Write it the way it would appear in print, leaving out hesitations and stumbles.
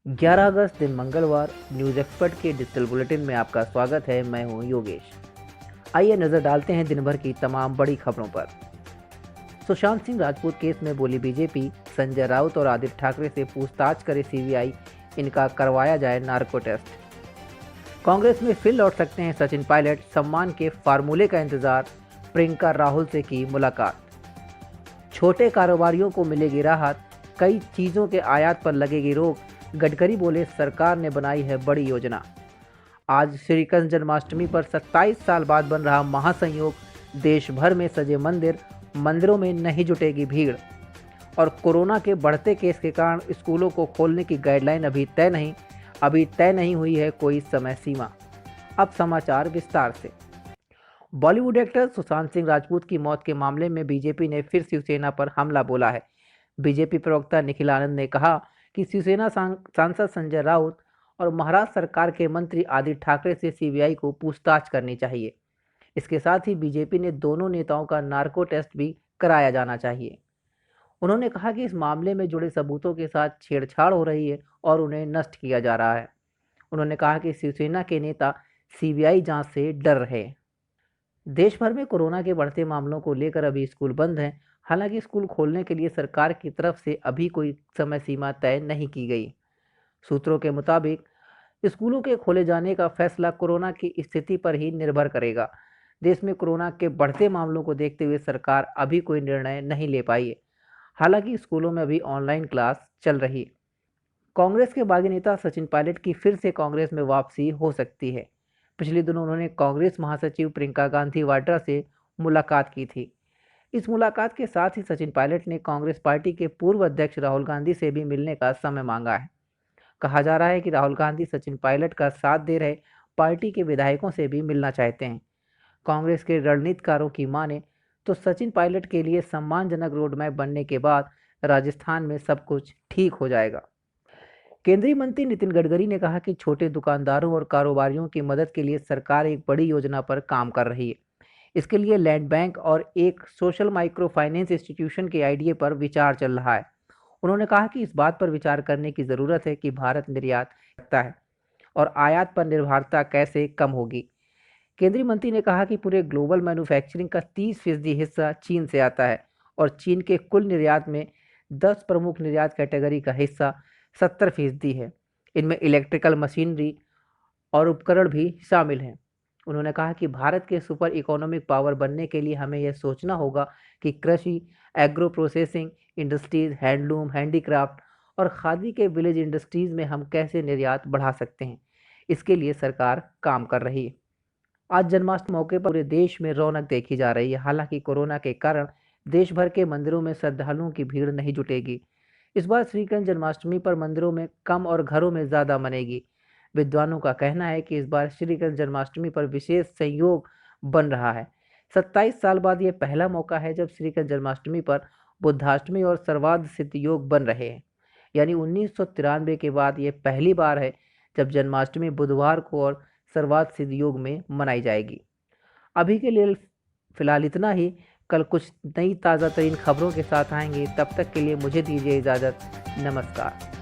11 अगस्त दिन मंगलवार news expert के डिजिटल बुलेटिन में आपका स्वागत है। मैं हूं योगेश। आइए नजर डालते हैं दिन भर की तमाम बड़ी खबरों पर। सुशांत सिंह राजपूत केस में बोली बीजेपी, संजय राउत और आदित्य ठाकरे से पूछताछ करे सीबीआई, इनका करवाया जाए नार्को टेस्ट। कांग्रेस में फिर लौट सकते हैं सचिन पायलट, सम्मान के फार्मूले का इंतजार, प्रियंका राहुल से की मुलाकात। छोटे कारोबारियों को मिलेगी राहत, कई चीज़ों के आयात पर लगेगी रोक, गडकरी बोले सरकार ने बनाई है बड़ी योजना। आज श्री कृष्ण जन्माष्टमी पर 27 साल बाद बन रहा महासंयोग, देश भर में सजे मंदिरों में नहीं जुटेगी भीड़। और कोरोना के बढ़ते केस के कारण स्कूलों को खोलने की गाइडलाइन अभी तय नहीं हुई है कोई समय सीमा। अब समाचार विस्तार से। बॉलीवुड एक्टर सुशांत सिंह राजपूत की मौत के मामले में बीजेपी ने फिर शिवसेना पर हमला बोला है। बीजेपी प्रवक्ता निखिल आनंद ने कहा कि शिवसेना सांसद संजय राउत और महाराष्ट्र सरकार के मंत्री आदित्य ठाकरे से सीबीआई को पूछताछ करनी चाहिए। इसके साथ ही बीजेपी ने दोनों नेताओं का नार्को टेस्ट भी कराया जाना चाहिए। उन्होंने कहा कि इस मामले में जुड़े सबूतों के साथ छेड़छाड़ हो रही है और उन्हें नष्ट किया जा रहा है। उन्होंने कहा कि शिवसेना के नेता सीबीआई जांच से डर रहे हैं। देश भर में कोरोना के बढ़ते मामलों को लेकर अभी स्कूल बंद हैं। हालांकि स्कूल खोलने के लिए सरकार की तरफ से अभी कोई समय सीमा तय नहीं की गई। सूत्रों के मुताबिक स्कूलों के खोले जाने का फैसला कोरोना की स्थिति पर ही निर्भर करेगा। देश में कोरोना के बढ़ते मामलों को देखते हुए सरकार अभी कोई निर्णय नहीं ले पाई है। हालांकि स्कूलों में अभी ऑनलाइन क्लास चल रही है। कांग्रेस के बागी नेता सचिन पायलट की फिर से कांग्रेस में वापसी हो सकती है। पिछले दिनों उन्होंने कांग्रेस महासचिव प्रियंका गांधी वाड्रा से मुलाकात की थी। इस मुलाकात के साथ ही सचिन पायलट ने कांग्रेस पार्टी के पूर्व अध्यक्ष राहुल गांधी से भी मिलने का समय मांगा है। कहा जा रहा है कि राहुल गांधी सचिन पायलट का साथ दे रहे पार्टी के विधायकों से भी मिलना चाहते हैं। कांग्रेस के रणनीतिकारों की माने तो सचिन पायलट के लिए सम्मानजनक रोडमैप बनने के बाद राजस्थान में सब कुछ ठीक हो जाएगा। केंद्रीय मंत्री नितिन गडकरी ने कहा कि छोटे दुकानदारों और कारोबारियों की मदद के लिए सरकार एक बड़ी योजना पर काम कर रही है। इसके लिए लैंड बैंक और एक सोशल माइक्रो फाइनेंस इंस्टीट्यूशन के आइडिया पर विचार चल रहा है। उन्होंने कहा कि इस बात पर विचार करने की ज़रूरत है कि भारत निर्यात करता है और आयात पर निर्भरता कैसे कम होगी। केंद्रीय मंत्री ने कहा कि पूरे ग्लोबल मैन्युफैक्चरिंग का 30% हिस्सा चीन से आता है और चीन के कुल निर्यात में 10 प्रमुख निर्यात कैटेगरी का हिस्सा 70% है। इनमें इलेक्ट्रिकल मशीनरी और उपकरण भी शामिल हैं। उन्होंने कहा कि भारत के सुपर इकोनॉमिक पावर बनने के लिए हमें यह सोचना होगा कि कृषि, agro processing industries, handloom, handicraft और खादी के विलेज इंडस्ट्रीज में हम कैसे निर्यात बढ़ा सकते हैं। इसके लिए सरकार काम कर रही है। आज जन्माष्टमी मौके पर पूरे देश में रौनक देखी जा रही है। हालांकि कोरोना के कारण देश भर के मंदिरों में श्रद्धालुओं की भीड़ नहीं जुटेगी। इस बार श्री कृष्ण जन्माष्टमी पर मंदिरों में कम और घरों में ज़्यादा मनेगी। विद्वानों का कहना है कि इस बार श्री कृष्ण जन्माष्टमी पर विशेष संयोग बन रहा है। 27 साल बाद यह पहला मौका है जब श्री कृष्ण जन्माष्टमी पर बुद्धाष्टमी और सर्वार्ध सिद्ध योग बन रहे हैं। यानी 1993 के बाद यह पहली बार है जब जन्माष्टमी बुधवार को और सर्वार्ध सिद्ध योग में मनाई जाएगी। अभी के लिए फिलहाल इतना ही। कल कुछ नई ताज़ा तरीन खबरों के साथ आएंगे। तब तक के लिए मुझे दीजिए इजाज़त। नमस्कार।